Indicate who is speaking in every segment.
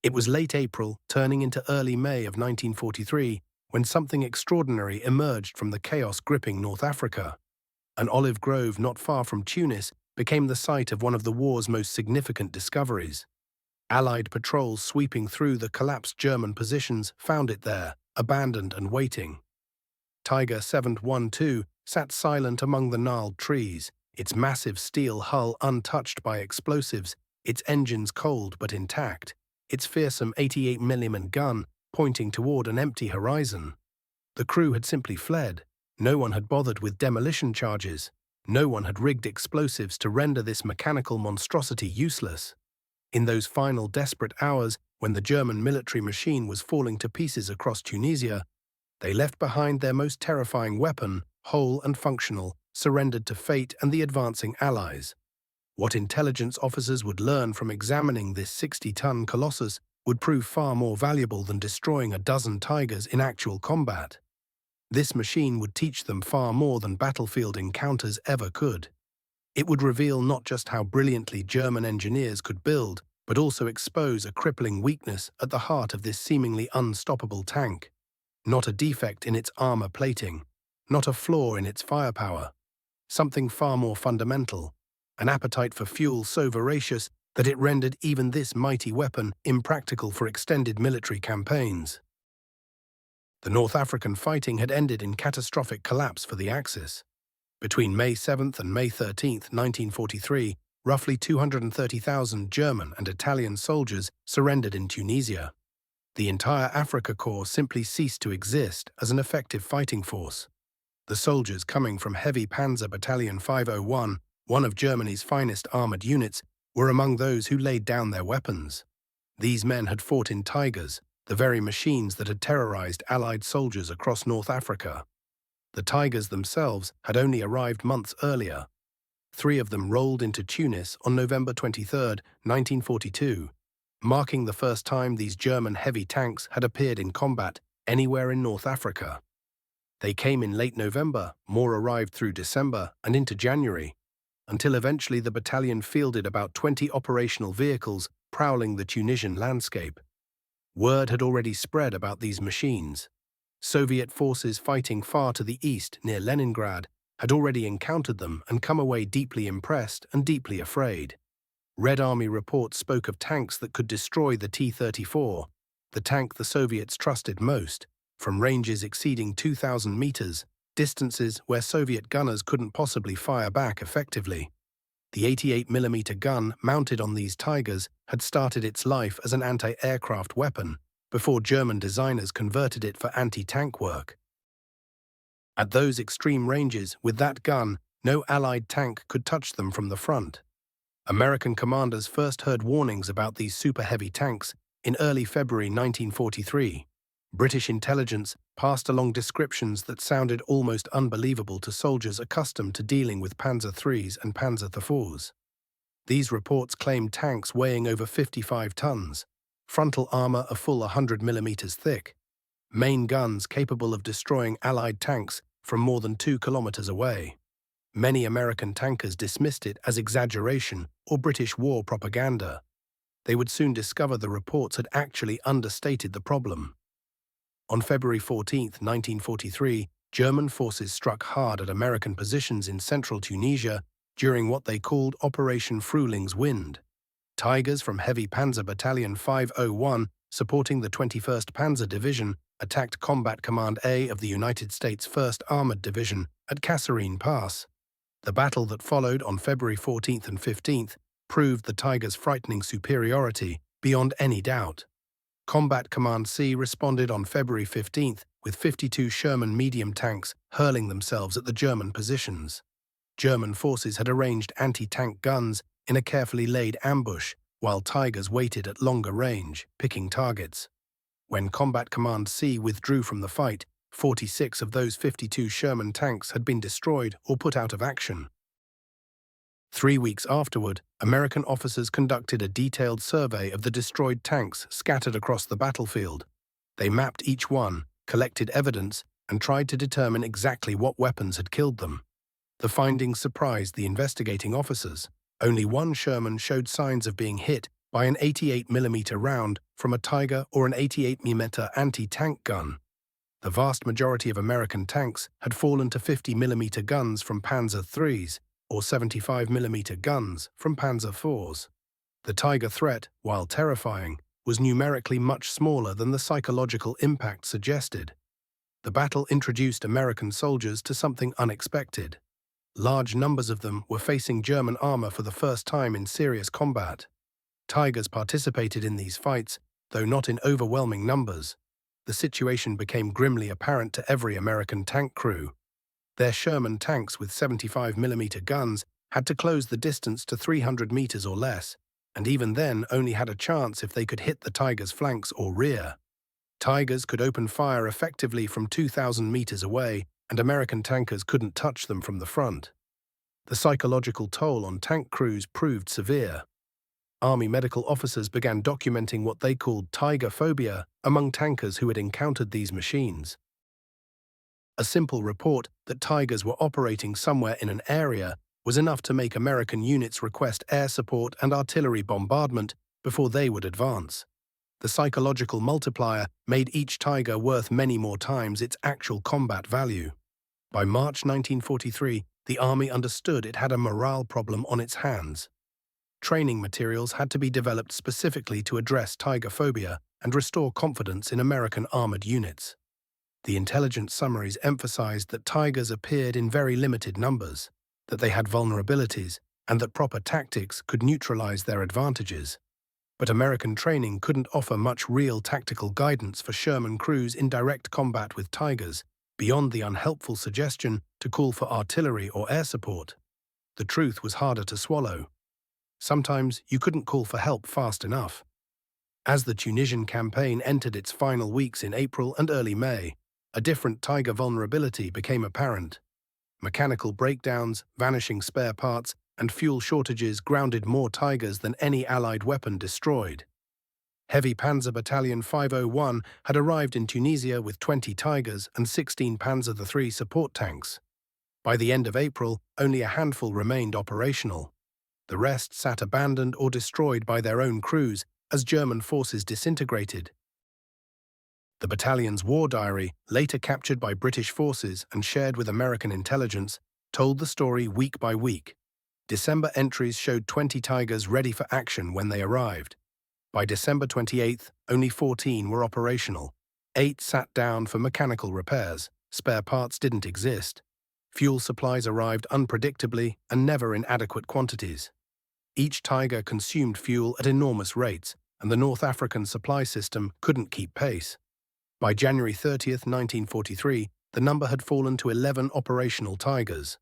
Speaker 1: It was late April, turning into early May of 1943, when something extraordinary emerged from the chaos gripping North Africa. An olive grove not far from Tunis became the site of one of the war's most significant discoveries. Allied patrols sweeping through the collapsed German positions found it there, abandoned and waiting. Tiger 712 sat silent among the gnarled trees, its massive steel hull untouched by explosives, its engines cold but intact, its fearsome 88mm gun pointing toward an empty horizon. The crew had simply fled. No one had bothered with demolition charges. No one had rigged explosives to render this mechanical monstrosity useless. In those final desperate hours, when the German military machine was falling to pieces across Tunisia, they left behind their most terrifying weapon, whole and functional, surrendered to fate and the advancing Allies. What intelligence officers would learn from examining this 60-ton colossus would prove far more valuable than destroying a dozen Tigers in actual combat. This machine would teach them far more than battlefield encounters ever could. It would reveal not just how brilliantly German engineers could build, but also expose a crippling weakness at the heart of this seemingly unstoppable tank. Not a defect in its armor plating, not a flaw in its firepower. Something far more fundamental, an appetite for fuel so voracious that it rendered even this mighty weapon impractical for extended military campaigns. The North African fighting had ended in catastrophic collapse for the Axis. Between May 7th and May 13th, 1943, roughly 230,000 German and Italian soldiers surrendered in Tunisia. The entire Afrika Korps simply ceased to exist as an effective fighting force. The soldiers coming from Heavy Panzer Battalion 501, one of Germany's finest armored units, were among those who laid down their weapons. These men had fought in Tigers, the very machines that had terrorized Allied soldiers across North Africa. The Tigers themselves had only arrived months earlier. 3 of them rolled into Tunis on November 23, 1942, marking the first time these German heavy tanks had appeared in combat anywhere in North Africa. They came in late November, more arrived through December and into January, until eventually the battalion fielded about 20 operational vehicles prowling the Tunisian landscape. Word had already spread about these machines. Soviet forces fighting far to the east near Leningrad had already encountered them and come away deeply impressed and deeply afraid. Red Army reports spoke of tanks that could destroy the T-34, the tank the Soviets trusted most, from ranges exceeding 2,000 meters, distances where Soviet gunners couldn't possibly fire back effectively. The 88mm gun mounted on these Tigers had started its life as an anti-aircraft weapon before German designers converted it for anti-tank work. At those extreme ranges, with that gun, no Allied tank could touch them from the front. American commanders first heard warnings about these super-heavy tanks in early February 1943. British intelligence passed along descriptions that sounded almost unbelievable to soldiers accustomed to dealing with Panzer IIIs and Panzer IVs. These reports claimed tanks weighing over 55 tons, frontal armor a full 100 millimeters thick, main guns capable of destroying Allied tanks from more than 2 kilometers away. Many American tankers dismissed it as exaggeration or British war propaganda. They would soon discover the reports had actually understated the problem. On February 14, 1943, German forces struck hard at American positions in central Tunisia during what they called Operation Frühling's Wind. Tigers from Heavy Panzer Battalion 501, supporting the 21st Panzer Division, attacked Combat Command A of the United States 1st Armored Division at Kasserine Pass. The battle that followed on February 14th and 15th proved the Tigers' frightening superiority beyond any doubt. Combat Command C responded on February 15th with 52 Sherman medium tanks hurling themselves at the German positions. German forces had arranged anti-tank guns in a carefully laid ambush, while Tigers waited at longer range, picking targets. When Combat Command C withdrew from the fight, 46 of those 52 Sherman tanks had been destroyed or put out of action. 3 weeks afterward, American officers conducted a detailed survey of the destroyed tanks scattered across the battlefield. They mapped each one, collected evidence, and tried to determine exactly what weapons had killed them. The findings surprised the investigating officers. Only one Sherman showed signs of being hit by an 88mm round from a Tiger or an 88mm anti-tank gun. The vast majority of American tanks had fallen to 50mm guns from Panzer IIIs or 75mm guns from Panzer IVs. The Tiger threat, while terrifying, was numerically much smaller than the psychological impact suggested. The battle introduced American soldiers to something unexpected. Large numbers of them were facing German armor for the first time in serious combat. Tigers participated in these fights, though not in overwhelming numbers. The situation became grimly apparent to every American tank crew. Their Sherman tanks with 75mm guns had to close the distance to 300 meters or less, and even then only had a chance if they could hit the Tigers' flanks or rear. Tigers could open fire effectively from 2,000 meters away, and American tankers couldn't touch them from the front. The psychological toll on tank crews proved severe. Army medical officers began documenting what they called Tiger phobia among tankers who had encountered these machines. A simple report that Tigers were operating somewhere in an area was enough to make American units request air support and artillery bombardment before they would advance. The psychological multiplier made each Tiger worth many more times its actual combat value. By March 1943, the Army understood it had a morale problem on its hands. Training materials had to be developed specifically to address Tiger phobia and restore confidence in American armored units. The intelligence summaries emphasized that Tigers appeared in very limited numbers, that they had vulnerabilities, and that proper tactics could neutralize their advantages. But American training couldn't offer much real tactical guidance for Sherman crews in direct combat with Tigers, beyond the unhelpful suggestion to call for artillery or air support. The truth was harder to swallow. Sometimes you couldn't call for help fast enough. As the Tunisian campaign entered its final weeks in April and early May, a different Tiger vulnerability became apparent. Mechanical breakdowns, vanishing spare parts, and fuel shortages grounded more Tigers than any Allied weapon destroyed. Heavy Panzer Battalion 501 had arrived in Tunisia with 20 Tigers and 16 Panzer III support tanks. By the end of April, only a handful remained operational. The rest sat abandoned or destroyed by their own crews as German forces disintegrated. The battalion's war diary, later captured by British forces and shared with American intelligence, told the story week by week. December entries showed 20 Tigers ready for action when they arrived. By December 28th, only 14 were operational. 8 sat down for mechanical repairs. Spare parts didn't exist. Fuel supplies arrived unpredictably and never in adequate quantities. Each Tiger consumed fuel at enormous rates, and the North African supply system couldn't keep pace. By January 30th, 1943, the number had fallen to 11 operational Tigers.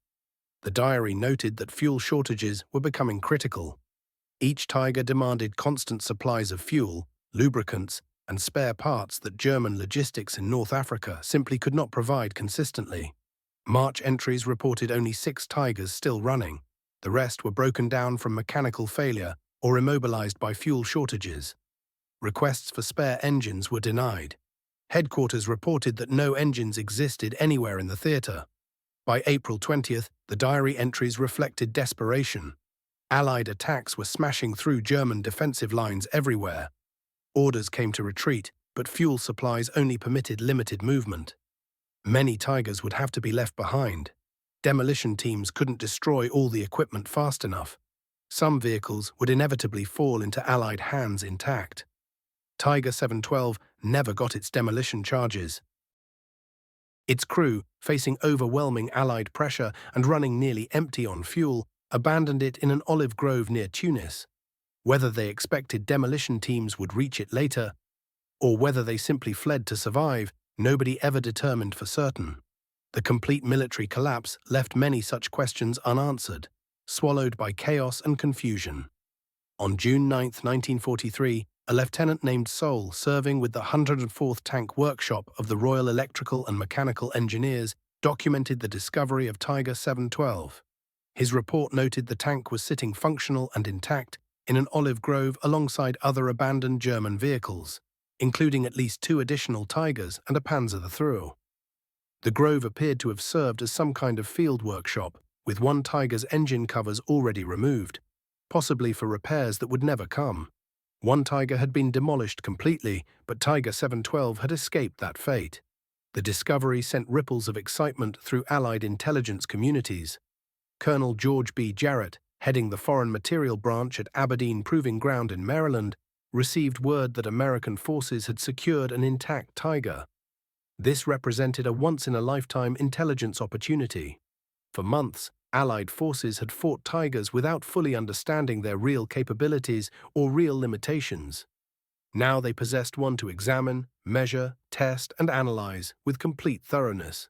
Speaker 1: The diary noted that fuel shortages were becoming critical. Each Tiger demanded constant supplies of fuel, lubricants, and spare parts that German logistics in North Africa simply could not provide consistently. March entries reported only 6 Tigers still running. The rest were broken down from mechanical failure or immobilized by fuel shortages. Requests for spare engines were denied. Headquarters reported that no engines existed anywhere in the theater. By April 20th, the diary entries reflected desperation. Allied attacks were smashing through German defensive lines everywhere. Orders came to retreat, but fuel supplies only permitted limited movement. Many Tigers would have to be left behind. Demolition teams couldn't destroy all the equipment fast enough. Some vehicles would inevitably fall into Allied hands intact. Tiger 712 never got its demolition charges. Its crew, facing overwhelming Allied pressure and running nearly empty on fuel, abandoned it in an olive grove near Tunis. Whether they expected demolition teams would reach it later, or whether they simply fled to survive, nobody ever determined for certain. The complete military collapse left many such questions unanswered, swallowed by chaos and confusion. On June 9, 1943, a lieutenant named Soule, serving with the 104th Tank Workshop of the Royal Electrical and Mechanical Engineers, documented the discovery of Tiger 712. His report noted the tank was sitting functional and intact in an olive grove alongside other abandoned German vehicles, including at least 2 additional Tigers and a Panzer III. The grove appeared to have served as some kind of field workshop, with one Tiger's engine covers already removed, possibly for repairs that would never come. One Tiger had been demolished completely, but Tiger 712 had escaped that fate. The discovery sent ripples of excitement through Allied intelligence communities. Colonel George B. Jarrett, heading the Foreign Material Branch at Aberdeen Proving Ground in Maryland, received word that American forces had secured an intact Tiger. This represented a once-in-a-lifetime intelligence opportunity. For months, Allied forces had fought Tigers without fully understanding their real capabilities or real limitations. Now they possessed one to examine, measure, test, and analyze with complete thoroughness.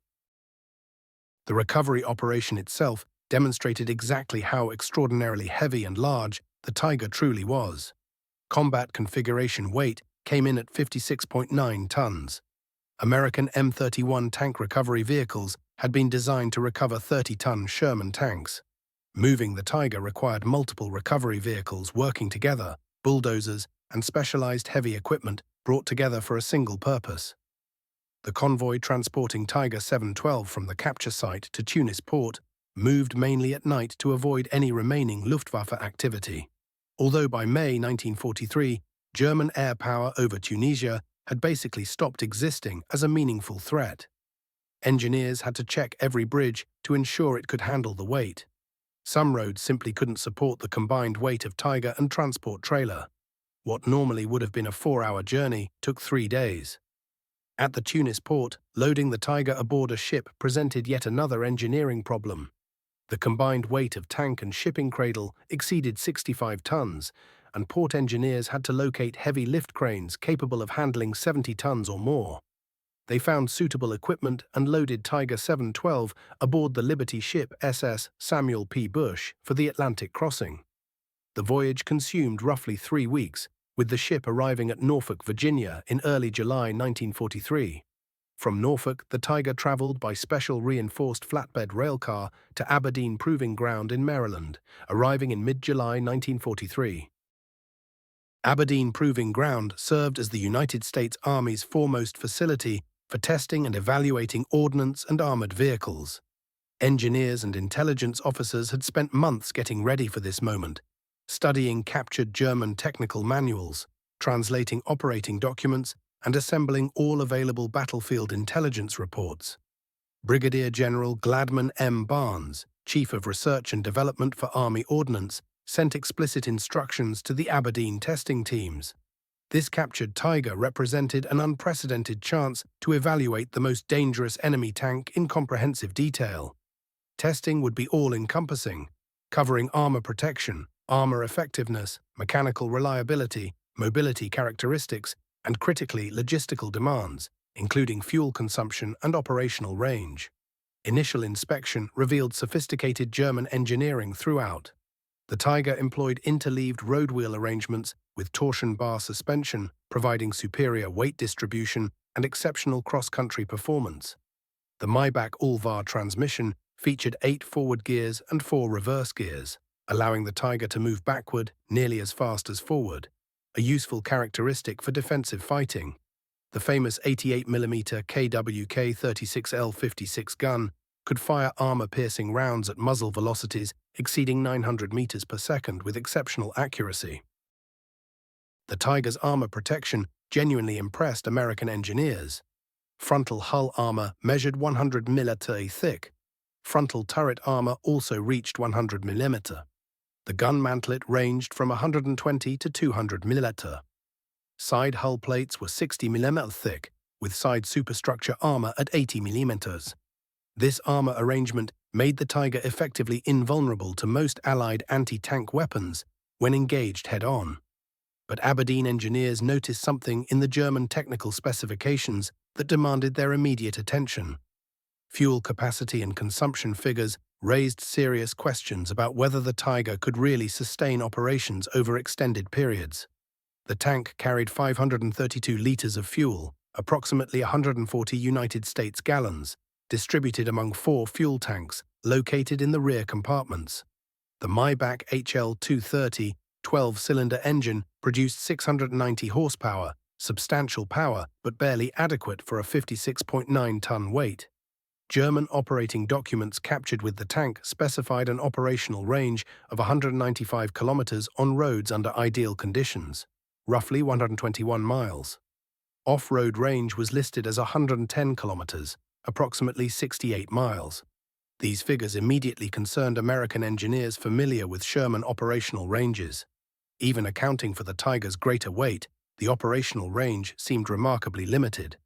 Speaker 1: The recovery operation itself demonstrated exactly how extraordinarily heavy and large the Tiger truly was. Combat configuration weight came in at 56.9 tons. American M31 tank recovery vehicles had been designed to recover 30-ton Sherman tanks. Moving the Tiger required multiple recovery vehicles working together, bulldozers, and specialized heavy equipment brought together for a single purpose. The convoy transporting Tiger 712 from the capture site to Tunis port moved mainly at night to avoid any remaining Luftwaffe activity. Although by May 1943, German air power over Tunisia had basically stopped existing as a meaningful threat. Engineers had to check every bridge to ensure it could handle the weight. Some roads simply couldn't support the combined weight of Tiger and transport trailer. What normally would have been a 4-hour journey took 3 days. At the Tunis port, loading the Tiger aboard a ship presented yet another engineering problem. The combined weight of tank and shipping cradle exceeded 65 tons, and port engineers had to locate heavy lift cranes capable of handling 70 tons or more. They found suitable equipment and loaded Tiger 712 aboard the Liberty ship SS Samuel P. Bush for the Atlantic crossing. The voyage consumed roughly 3 weeks, with the ship arriving at Norfolk, Virginia in early July 1943. From Norfolk, the Tiger traveled by special reinforced flatbed railcar to Aberdeen Proving Ground in Maryland, arriving in mid-July 1943. Aberdeen Proving Ground served as the United States Army's foremost facility for testing and evaluating ordnance and armored vehicles. Engineers and intelligence officers had spent months getting ready for this moment, studying captured German technical manuals, translating operating documents, and assembling all available battlefield intelligence reports. Brigadier General Gladman M. Barnes, Chief of Research and Development for Army Ordnance, sent explicit instructions to the Aberdeen testing teams. This captured Tiger represented an unprecedented chance to evaluate the most dangerous enemy tank in comprehensive detail. Testing would be all-encompassing, covering armor protection, armor effectiveness, mechanical reliability, mobility characteristics, and critically logistical demands, including fuel consumption and operational range. Initial inspection revealed sophisticated German engineering throughout. The Tiger employed interleaved roadwheel arrangements with torsion bar suspension, providing superior weight distribution and exceptional cross-country performance. The Maybach all-VAR transmission featured 8 forward gears and 4 reverse gears, allowing the Tiger to move backward nearly as fast as forward, a useful characteristic for defensive fighting. The famous 88mm KWK 36L56 gun could fire armor-piercing rounds at muzzle velocities exceeding 900 meters per second with exceptional accuracy. The Tiger's armor protection genuinely impressed American engineers. Frontal hull armor measured 100 mm thick. Frontal turret armor also reached 100 mm. The gun mantlet ranged from 120 to 200 mm. Side hull plates were 60 mm thick, with side superstructure armor at 80 mm. This armor arrangement made the Tiger effectively invulnerable to most Allied anti-tank weapons when engaged head-on. But Aberdeen engineers noticed something in the German technical specifications that demanded their immediate attention. Fuel capacity and consumption figures raised serious questions about whether the Tiger could really sustain operations over extended periods. The tank carried 532 liters of fuel, approximately 140 United States gallons, distributed among 4 fuel tanks located in the rear compartments. The Maybach HL230 12-cylinder engine produced 690 horsepower, substantial power but barely adequate for a 56.9-ton weight. German operating documents captured with the tank specified an operational range of 195 kilometers on roads under ideal conditions. roughly 121 miles. Off-road range was listed as 110 kilometers, approximately 68 miles. These figures immediately concerned American engineers familiar with Sherman operational ranges. Even accounting for the Tiger's greater weight, the operational range seemed remarkably limited.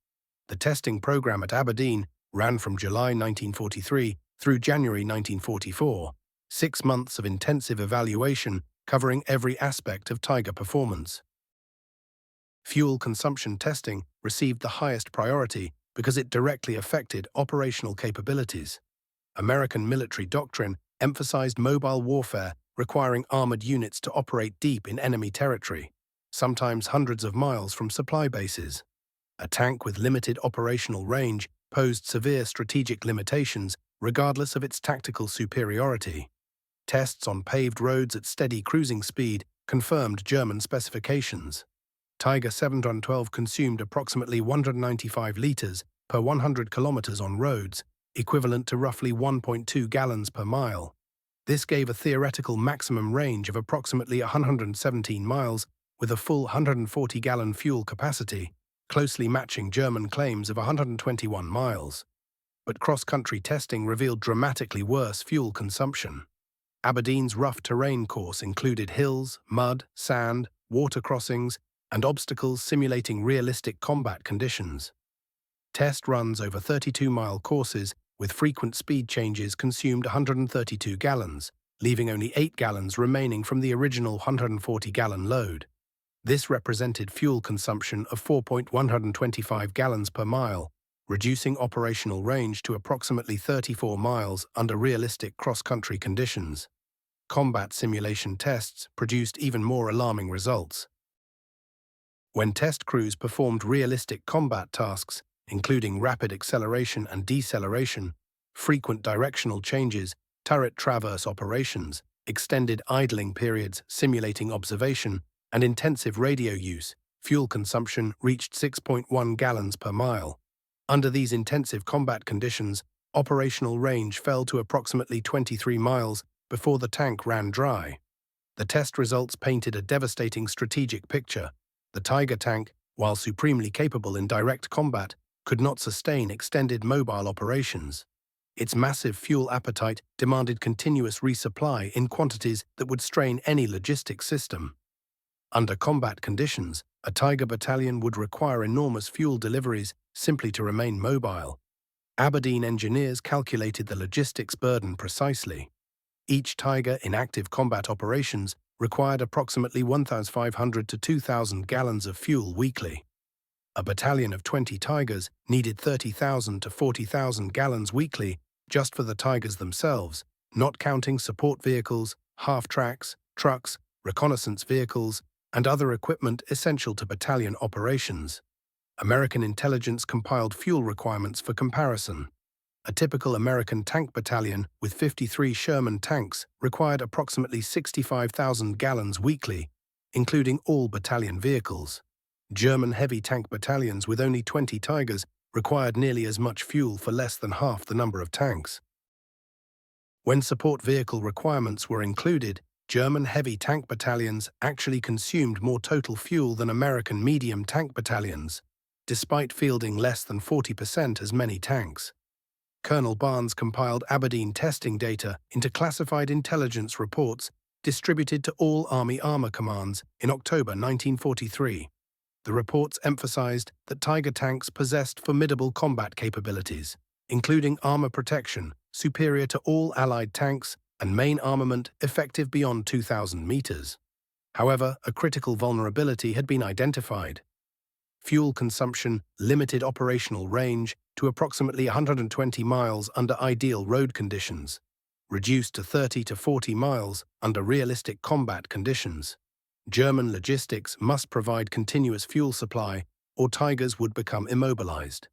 Speaker 1: The testing program at Aberdeen ran from July 1943 through January 1944, 6 months of intensive evaluation covering every aspect of Tiger performance. Fuel consumption testing received the highest priority because it directly affected operational capabilities. American military doctrine emphasized mobile warfare requiring armored units to operate deep in enemy territory, sometimes hundreds of miles from supply bases. A tank with limited operational range posed severe strategic limitations regardless of its tactical superiority. Tests on paved roads at steady cruising speed confirmed German specifications. Tiger 712 consumed approximately 195 liters per 100 kilometers on roads, equivalent to roughly 1.2 gallons per mile. This gave a theoretical maximum range of approximately 117 miles with a full 140-gallon fuel capacity, closely matching German claims of 121 miles. But cross-country testing revealed dramatically worse fuel consumption. Aberdeen's rough terrain course included hills, mud, sand, water crossings, and obstacles simulating realistic combat conditions. Test runs over 32-mile courses with frequent speed changes consumed 132 gallons, leaving only 8 gallons remaining from the original 140-gallon load. This represented fuel consumption of 4.125 gallons per mile, reducing operational range to approximately 34 miles under realistic cross-country conditions. Combat simulation tests produced even more alarming results. When test crews performed realistic combat tasks, including rapid acceleration and deceleration, frequent directional changes, turret traverse operations, extended idling periods simulating observation, and intensive radio use, fuel consumption reached 6.1 gallons per mile. Under these intensive combat conditions, operational range fell to approximately 23 miles before the tank ran dry. The test results painted a devastating strategic picture. The Tiger tank, while supremely capable in direct combat, could not sustain extended mobile operations. Its massive fuel appetite demanded continuous resupply in quantities that would strain any logistics system. Under combat conditions, a Tiger battalion would require enormous fuel deliveries simply to remain mobile. Aberdeen engineers calculated the logistics burden precisely. Each Tiger in active combat operations required approximately 1,500 to 2,000 gallons of fuel weekly. A battalion of 20 Tigers needed 30,000 to 40,000 gallons weekly just for the Tigers themselves, not counting support vehicles, half-tracks, trucks, reconnaissance vehicles, and other equipment essential to battalion operations. American intelligence compiled fuel requirements for comparison. A typical American tank battalion with 53 Sherman tanks required approximately 65,000 gallons weekly, including all battalion vehicles. German heavy tank battalions with only 20 Tigers required nearly as much fuel for less than half the number of tanks. When support vehicle requirements were included, German heavy tank battalions actually consumed more total fuel than American medium tank battalions, despite fielding less than 40% as many tanks. Colonel Barnes compiled Aberdeen testing data into classified intelligence reports distributed to all Army Armor Commands in October 1943. The reports emphasized that Tiger tanks possessed formidable combat capabilities, including armor protection superior to all Allied tanks and main armament effective beyond 2,000 meters. However, a critical vulnerability had been identified. Fuel consumption limited operational range to approximately 120 miles under ideal road conditions, reduced to 30 to 40 miles under realistic combat conditions. German logistics must provide continuous fuel supply, or Tigers would become immobilized.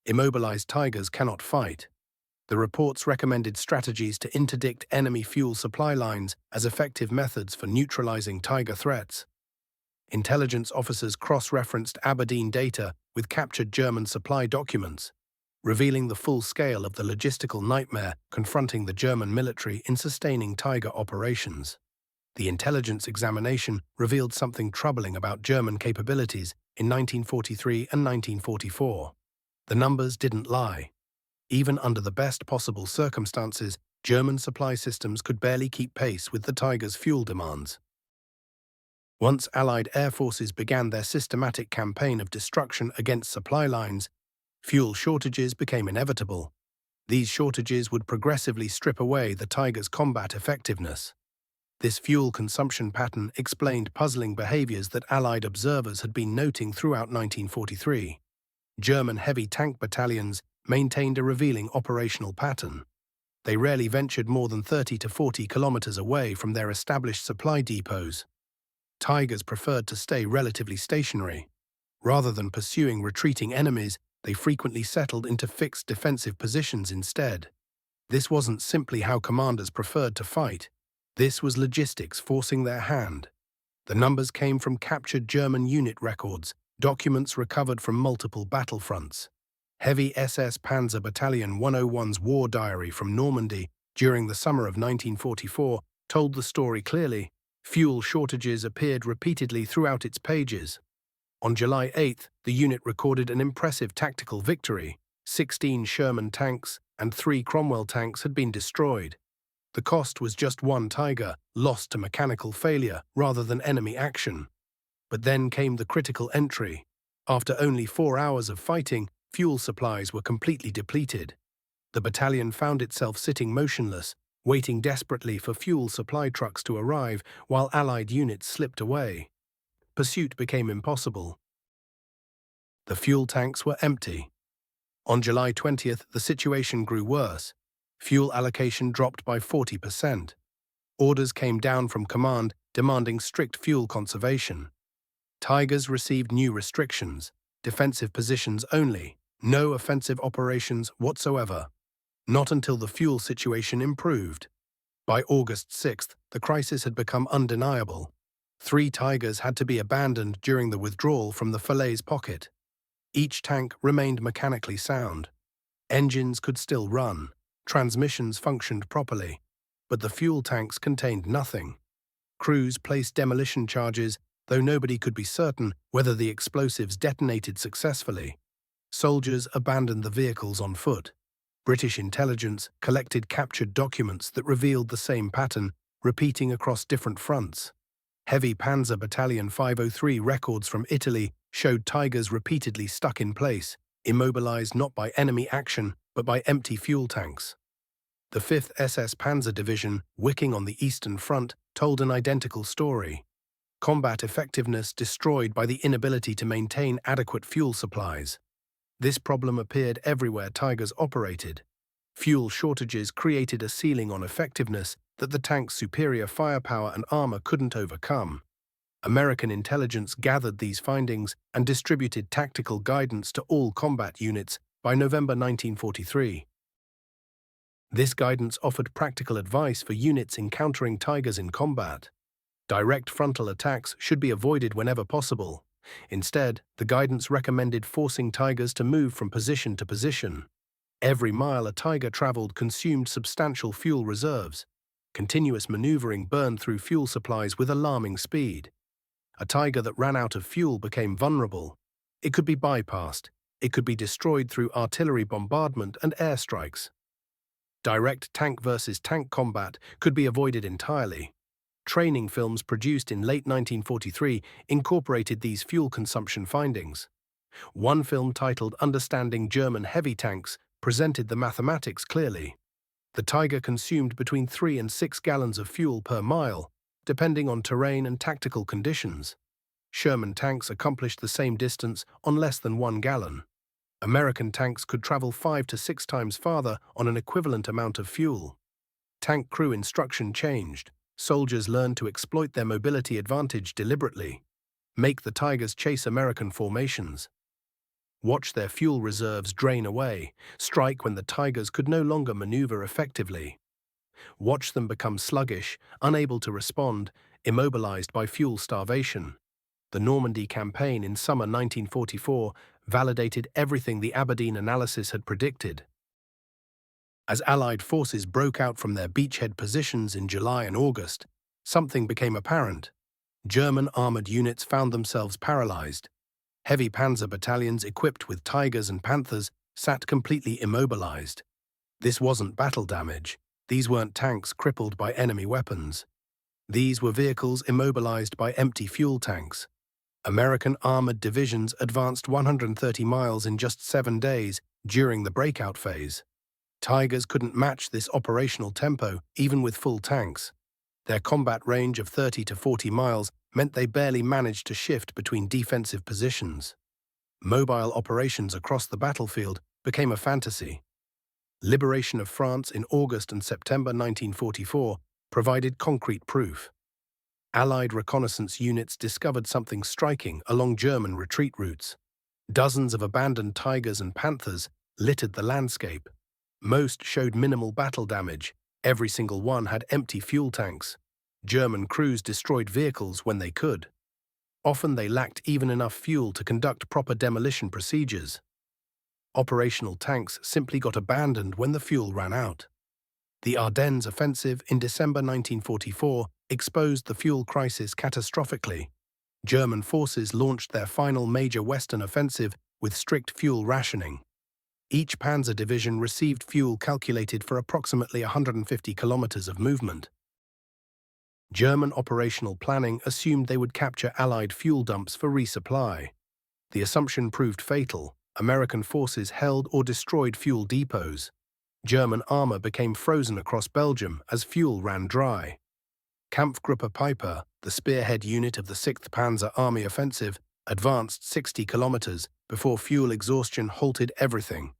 Speaker 1: Immobilized Tigers cannot fight. The reports recommended strategies to interdict enemy fuel supply lines as effective methods for neutralizing Tiger threats. Intelligence officers cross-referenced Aberdeen data with captured German supply documents, revealing the full scale of the logistical nightmare confronting the German military in sustaining Tiger operations. The intelligence examination revealed something troubling about German capabilities in 1943 and 1944. The numbers didn't lie. Even under the best possible circumstances, German supply systems could barely keep pace with the Tiger's fuel demands. Once Allied air forces began their systematic campaign of destruction against supply lines, fuel shortages became inevitable. These shortages would progressively strip away the Tiger's combat effectiveness. This fuel consumption pattern explained puzzling behaviors that Allied observers had been noting throughout 1943. German heavy tank battalions maintained a revealing operational pattern. They rarely ventured more than 30 to 40 kilometers away from their established supply depots. Tigers preferred to stay relatively stationary. Rather than pursuing retreating enemies, they frequently settled into fixed defensive positions instead. This wasn't simply how commanders preferred to fight. This was logistics forcing their hand. The numbers came from captured German unit records, documents recovered from multiple battlefronts. Heavy SS Panzer Battalion 101's war diary from Normandy during the summer of 1944 told the story clearly. Fuel shortages appeared repeatedly throughout its pages. On July 8, the unit recorded an impressive tactical victory. 16 Sherman tanks and 3 Cromwell tanks had been destroyed. The cost was just one Tiger, lost to mechanical failure rather than enemy action. But then came the critical entry. After only 4 hours of fighting, fuel supplies were completely depleted. The battalion found itself sitting motionless, waiting desperately for fuel supply trucks to arrive while Allied units slipped away. Pursuit became impossible. The fuel tanks were empty. On July 20th, the situation grew worse. Fuel allocation dropped by 40%. Orders came down from command demanding strict fuel conservation. Tigers received new restrictions: defensive positions only, no offensive operations whatsoever. Not until the fuel situation improved. By August 6th, the crisis had become undeniable. 3 Tigers had to be abandoned during the withdrawal from the Falaise pocket. Each tank remained mechanically sound. Engines could still run. Transmissions functioned properly. But the fuel tanks contained nothing. Crews placed demolition charges, though nobody could be certain whether the explosives detonated successfully. Soldiers abandoned the vehicles on foot. British intelligence collected captured documents that revealed the same pattern, repeating across different fronts. Heavy Panzer Battalion 503 records from Italy showed Tigers repeatedly stuck in place, immobilized not by enemy action, but by empty fuel tanks. The 5th SS Panzer Division, wicking on the Eastern Front, told an identical story. Combat effectiveness destroyed by the inability to maintain adequate fuel supplies. This problem appeared everywhere Tigers operated. Fuel shortages created a ceiling on effectiveness that the tank's superior firepower and armor couldn't overcome. American intelligence gathered these findings and distributed tactical guidance to all combat units by November 1943. This guidance offered practical advice for units encountering Tigers in combat. Direct frontal attacks should be avoided whenever possible. Instead, the guidance recommended forcing Tigers to move from position to position. Every mile a Tiger traveled consumed substantial fuel reserves. Continuous maneuvering burned through fuel supplies with alarming speed. A Tiger that ran out of fuel became vulnerable. It could be bypassed. It could be destroyed through artillery bombardment and airstrikes. Direct tank versus tank combat could be avoided entirely. Training films produced in late 1943 incorporated these fuel consumption findings. One film titled Understanding German Heavy Tanks presented the mathematics clearly. The Tiger consumed between 3 and 6 gallons of fuel per mile, depending on terrain and tactical conditions. Sherman tanks accomplished the same distance on less than 1 gallon. American tanks could travel 5 to 6 times farther on an equivalent amount of fuel. Tank crew instruction changed. Soldiers learned to exploit their mobility advantage deliberately. Make the Tigers chase American formations. Watch their fuel reserves drain away. Strike when the Tigers could no longer maneuver effectively. Watch them become sluggish, unable to respond, immobilized by fuel starvation. The Normandy campaign in summer 1944 validated everything the Aberdeen analysis had predicted. As Allied forces broke out from their beachhead positions in July and August, something became apparent. German armored units found themselves paralyzed. Heavy panzer battalions equipped with Tigers and Panthers sat completely immobilized. This wasn't battle damage. These weren't tanks crippled by enemy weapons. These were vehicles immobilized by empty fuel tanks. American armored divisions advanced 130 miles in just 7 days during the breakout phase. Tigers couldn't match this operational tempo, even with full tanks. Their combat range of 30 to 40 miles meant they barely managed to shift between defensive positions. Mobile operations across the battlefield became a fantasy. Liberation of France in August and September 1944 provided concrete proof. Allied reconnaissance units discovered something striking along German retreat routes. Dozens of abandoned Tigers and Panthers littered the landscape. Most showed minimal battle damage. Every single one had empty fuel tanks. German crews destroyed vehicles when they could. Often they lacked even enough fuel to conduct proper demolition procedures. Operational tanks simply got abandoned when the fuel ran out. The Ardennes offensive in December 1944 exposed the fuel crisis catastrophically. German forces launched their final major Western offensive with strict fuel rationing. Each panzer division received fuel calculated for approximately 150 kilometers of movement. German operational planning assumed they would capture Allied fuel dumps for resupply. The assumption proved fatal. American forces held or destroyed fuel depots. German armor became frozen across Belgium as fuel ran dry. Kampfgruppe Peiper, the spearhead unit of the 6th Panzer Army offensive, advanced 60 kilometers before fuel exhaustion halted everything.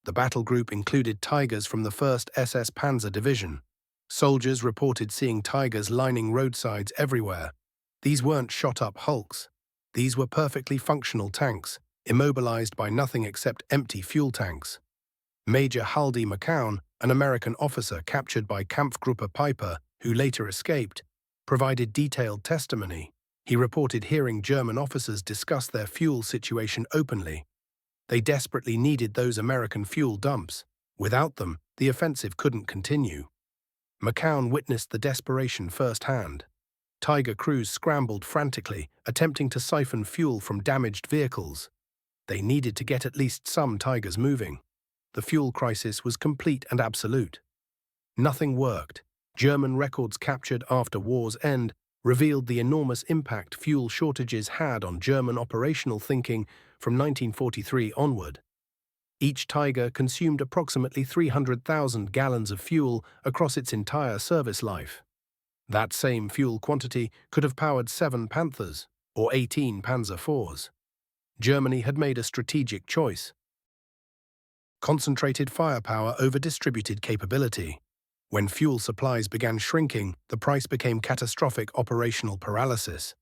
Speaker 1: The battle group included Tigers from the 1st SS Panzer Division. Soldiers reported seeing Tigers lining roadsides everywhere. These weren't shot-up hulks. These were perfectly functional tanks, immobilized by nothing except empty fuel tanks. Major Haldy McCown, an American officer captured by Kampfgruppe Peiper, who later escaped, provided detailed testimony. He reported hearing German officers discuss their fuel situation openly. They desperately needed those American fuel dumps. Without them, the offensive couldn't continue. McCown witnessed the desperation firsthand. Tiger crews scrambled frantically, attempting to siphon fuel from damaged vehicles. They needed to get at least some Tigers moving. The fuel crisis was complete and absolute. Nothing worked. German records captured after war's end revealed the enormous impact fuel shortages had on German operational thinking from 1943 onward. Each Tiger consumed approximately 300,000 gallons of fuel across its entire service life. That same fuel quantity could have powered 7 Panthers or 18 Panzer IVs. Germany had made a strategic choice. Concentrated firepower over distributed capability. When fuel supplies began shrinking, the price became catastrophic operational paralysis.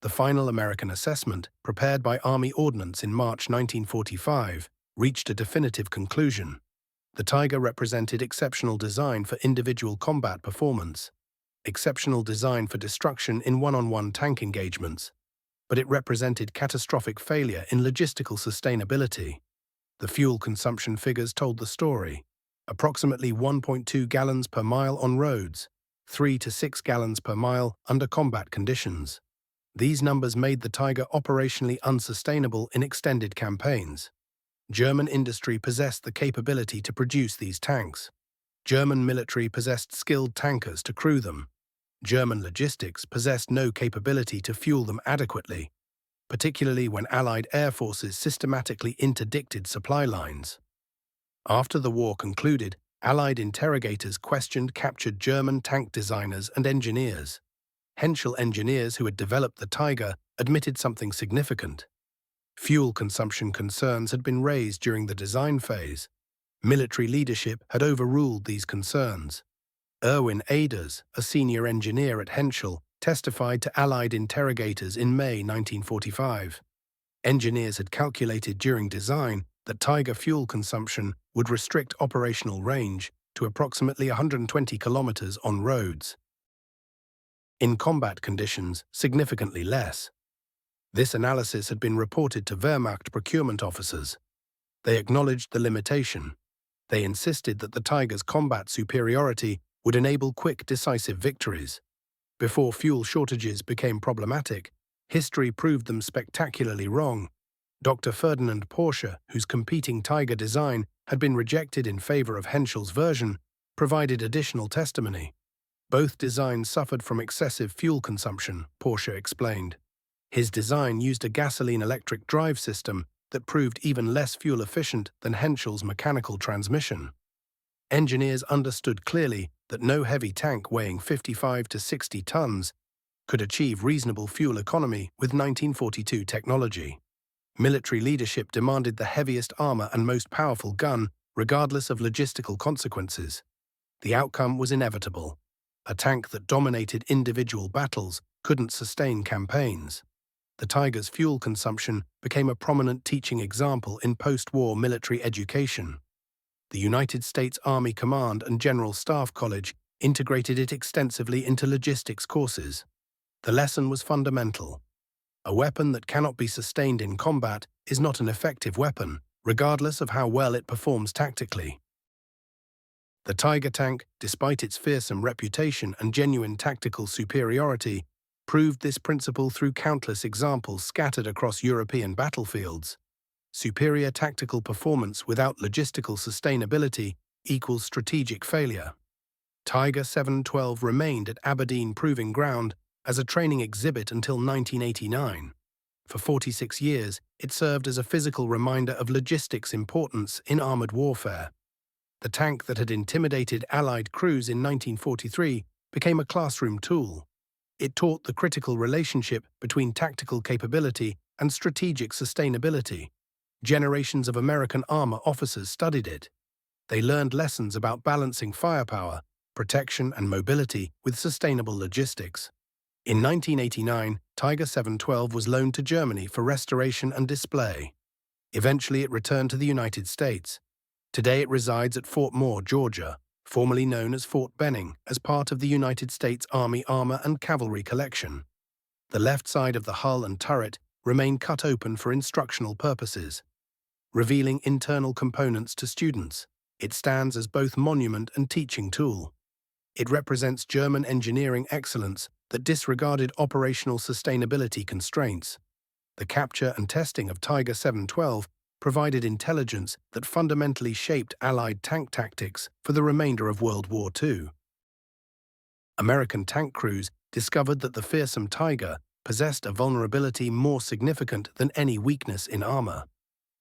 Speaker 1: The final American assessment, prepared by Army Ordnance in March 1945, reached a definitive conclusion. The Tiger represented exceptional design for individual combat performance, exceptional design for destruction in one-on-one tank engagements, but it represented catastrophic failure in logistical sustainability. The fuel consumption figures told the story. Approximately 1.2 gallons per mile on roads, 3 to 6 gallons per mile under combat conditions. These numbers made the Tiger operationally unsustainable in extended campaigns. German industry possessed the capability to produce these tanks. German military possessed skilled tankers to crew them. German logistics possessed no capability to fuel them adequately, particularly when Allied air forces systematically interdicted supply lines. After the war concluded, Allied interrogators questioned captured German tank designers and engineers. Henschel engineers who had developed the Tiger admitted something significant. Fuel consumption concerns had been raised during the design phase. Military leadership had overruled these concerns. Erwin Aders, a senior engineer at Henschel, testified to Allied interrogators in May 1945. Engineers had calculated during design that Tiger fuel consumption would restrict operational range to approximately 120 kilometers on roads. In combat conditions, significantly less. This analysis had been reported to Wehrmacht procurement officers. They acknowledged the limitation. They insisted that the Tiger's combat superiority would enable quick, decisive victories. Before fuel shortages became problematic, history proved them spectacularly wrong. Dr. Ferdinand Porsche, whose competing Tiger design had been rejected in favor of Henschel's version, provided additional testimony. Both designs suffered from excessive fuel consumption, Porsche explained. His design used a gasoline-electric drive system that proved even less fuel-efficient than Henschel's mechanical transmission. Engineers understood clearly that no heavy tank weighing 55 to 60 tons could achieve reasonable fuel economy with 1942 technology. Military leadership demanded the heaviest armor and most powerful gun, regardless of logistical consequences. The outcome was inevitable. A tank that dominated individual battles couldn't sustain campaigns. The Tiger's fuel consumption became a prominent teaching example in post-war military education. The United States Army Command and General Staff College integrated it extensively into logistics courses. The lesson was fundamental. A weapon that cannot be sustained in combat is not an effective weapon, regardless of how well it performs tactically. The Tiger tank, despite its fearsome reputation and genuine tactical superiority, proved this principle through countless examples scattered across European battlefields. Superior tactical performance without logistical sustainability equals strategic failure. Tiger 712 remained at Aberdeen Proving Ground as a training exhibit until 1989. For 46 years, it served as a physical reminder of logistics' importance in armored warfare. The tank that had intimidated Allied crews in 1943 became a classroom tool. It taught the critical relationship between tactical capability and strategic sustainability. Generations of American armor officers studied it. They learned lessons about balancing firepower, protection, and mobility with sustainable logistics. In 1989, Tiger 712 was loaned to Germany for restoration and display. Eventually, it returned to the United States. Today, it resides at Fort Moore, Georgia, formerly known as Fort Benning, as part of the United States Army Armor and Cavalry Collection. The left side of the hull and turret remain cut open for instructional purposes, revealing internal components to students. It stands as both monument and teaching tool. It represents German engineering excellence that disregarded operational sustainability constraints. The capture and testing of Tiger 712 provided intelligence that fundamentally shaped Allied tank tactics for the remainder of World War II. American tank crews discovered that the fearsome Tiger possessed a vulnerability more significant than any weakness in armor.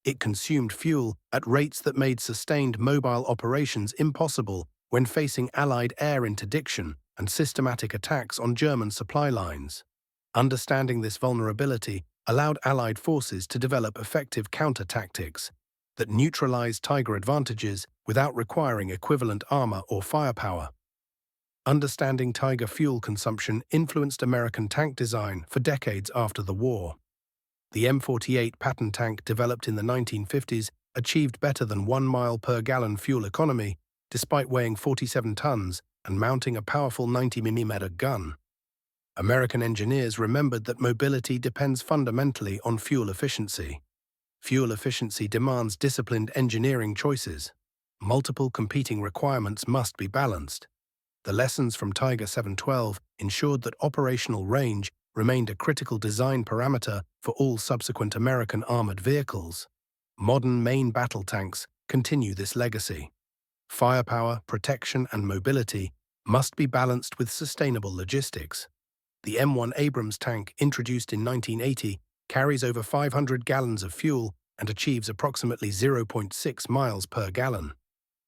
Speaker 1: It consumed fuel at rates that made sustained mobile operations impossible when facing Allied air interdiction and systematic attacks on German supply lines. Understanding this vulnerability allowed Allied forces to develop effective counter-tactics that neutralized Tiger advantages without requiring equivalent armor or firepower. Understanding Tiger fuel consumption influenced American tank design for decades after the war. The M48 Patton tank developed in the 1950s achieved better than 1 mile per gallon fuel economy despite weighing 47 tons and mounting a powerful 90mm gun. American engineers remembered that mobility depends fundamentally on fuel efficiency. Fuel efficiency demands disciplined engineering choices. Multiple competing requirements must be balanced. The lessons from Tiger 712 ensured that operational range remained a critical design parameter for all subsequent American armored vehicles. Modern main battle tanks continue this legacy. Firepower, protection, and mobility must be balanced with sustainable logistics. The M1 Abrams tank, introduced in 1980, carries over 500 gallons of fuel and achieves approximately 0.6 miles per gallon.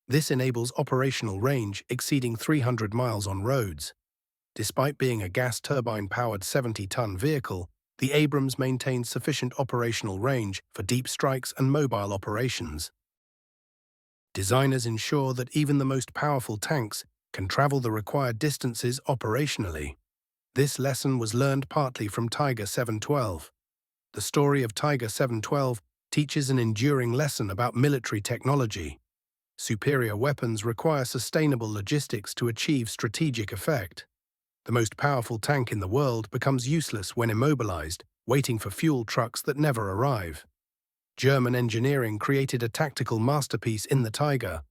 Speaker 1: This enables operational range exceeding 300 miles on roads. Despite being a gas turbine-powered 70-ton vehicle, the Abrams maintains sufficient operational range for deep strikes and mobile operations. Designers ensure that even the most powerful tanks can travel the required distances operationally. This lesson was learned partly from Tiger 712. The story of Tiger 712 teaches an enduring lesson about military technology. Superior weapons require sustainable logistics to achieve strategic effect. The most powerful tank in the world becomes useless when immobilized, waiting for fuel trucks that never arrive. German engineering created a tactical masterpiece in the Tiger.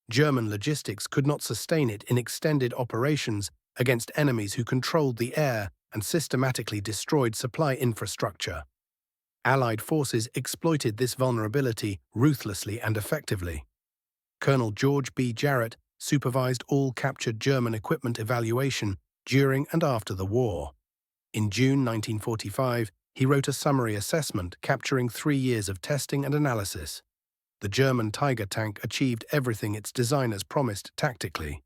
Speaker 1: German logistics could not sustain it in extended operations against enemies who controlled the air and systematically destroyed supply infrastructure. Allied forces exploited this vulnerability ruthlessly and effectively. Colonel George B. Jarrett supervised all captured German equipment evaluation during and after the war. In June 1945, he wrote a summary assessment capturing 3 years of testing and analysis. The German Tiger tank achieved everything its designers promised tactically.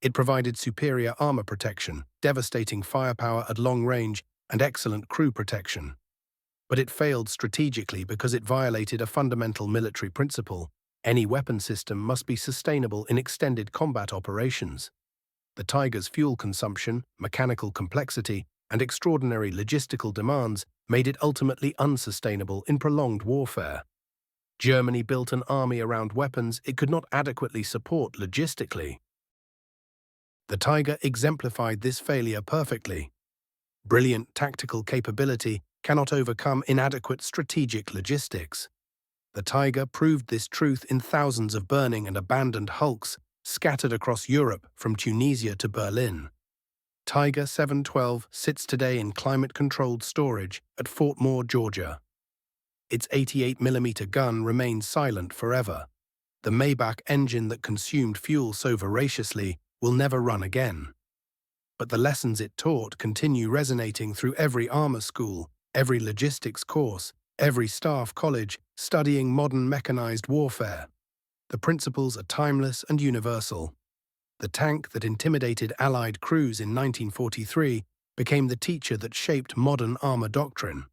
Speaker 1: It provided superior armor protection, devastating firepower at long range, and excellent crew protection. But it failed strategically because it violated a fundamental military principle: any weapon system must be sustainable in extended combat operations. The Tiger's fuel consumption, mechanical complexity, and extraordinary logistical demands made it ultimately unsustainable in prolonged warfare. Germany built an army around weapons it could not adequately support logistically. The Tiger exemplified this failure perfectly. Brilliant tactical capability cannot overcome inadequate strategic logistics. The Tiger proved this truth in thousands of burning and abandoned hulks scattered across Europe from Tunisia to Berlin. Tiger 712 sits today in climate-controlled storage at Fort Moore, Georgia. Its 88mm gun remains silent forever. The Maybach engine that consumed fuel so voraciously will never run again. But the lessons it taught continue resonating through every armor school, every logistics course, every staff college studying modern mechanized warfare. The principles are timeless and universal. The tank that intimidated Allied crews in 1943 became the teacher that shaped modern armor doctrine,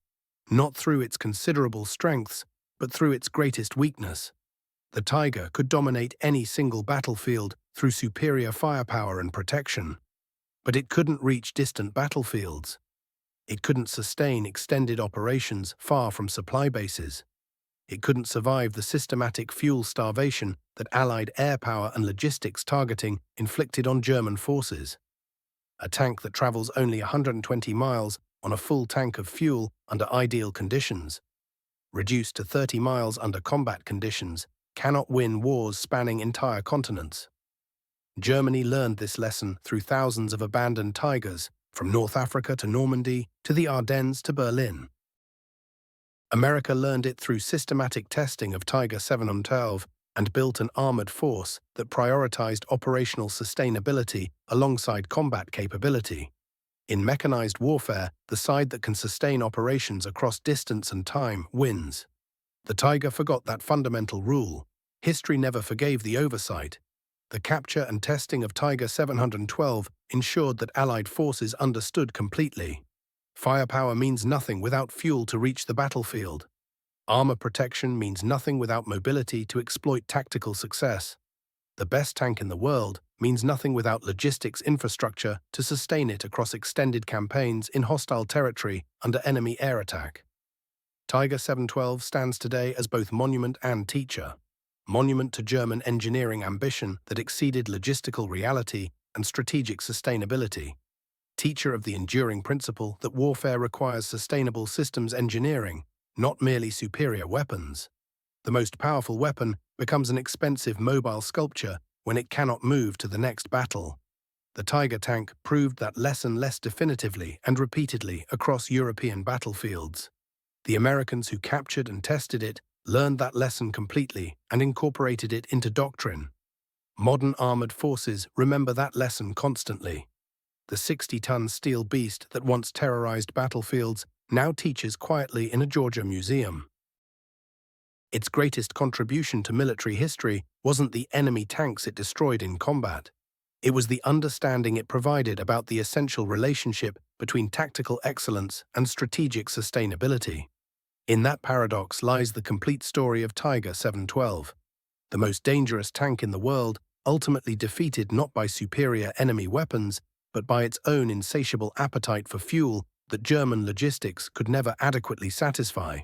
Speaker 1: not through its considerable strengths, but through its greatest weakness. The Tiger could dominate any single battlefield through superior firepower and protection, but it couldn't reach distant battlefields. It couldn't sustain extended operations far from supply bases. It couldn't survive the systematic fuel starvation that Allied air power and logistics targeting inflicted on German forces. A tank that travels only 120 miles on a full tank of fuel under ideal conditions, reduced to 30 miles under combat conditions, cannot win wars spanning entire continents. Germany learned this lesson through thousands of abandoned Tigers, from North Africa to Normandy, to the Ardennes to Berlin. America learned it through systematic testing of Tiger 712 and built an armored force that prioritized operational sustainability alongside combat capability. In mechanized warfare, the side that can sustain operations across distance and time wins. The Tiger forgot that fundamental rule. History never forgave the oversight. The capture and testing of Tiger 712 ensured that Allied forces understood completely. Firepower means nothing without fuel to reach the battlefield. Armor protection means nothing without mobility to exploit tactical success. The best tank in the world means nothing without logistics infrastructure to sustain it across extended campaigns in hostile territory under enemy air attack. Tiger 712 stands today as both monument and teacher. Monument to German engineering ambition that exceeded logistical reality and strategic sustainability. Teacher of the enduring principle that warfare requires sustainable systems engineering, not merely superior weapons. The most powerful weapon becomes an expensive mobile sculpture when it cannot move to the next battle. The Tiger tank proved that lesson less definitively and repeatedly across European battlefields. The Americans who captured and tested it learned that lesson completely and incorporated it into doctrine. Modern armored forces remember that lesson constantly. The 60-ton steel beast that once terrorized battlefields now teaches quietly in a Georgia museum. Its greatest contribution to military history wasn't the enemy tanks it destroyed in combat. It was the understanding it provided about the essential relationship between tactical excellence and strategic sustainability. In that paradox lies the complete story of Tiger 712, the most dangerous tank in the world, ultimately defeated not by superior enemy weapons, but by its own insatiable appetite for fuel that German logistics could never adequately satisfy.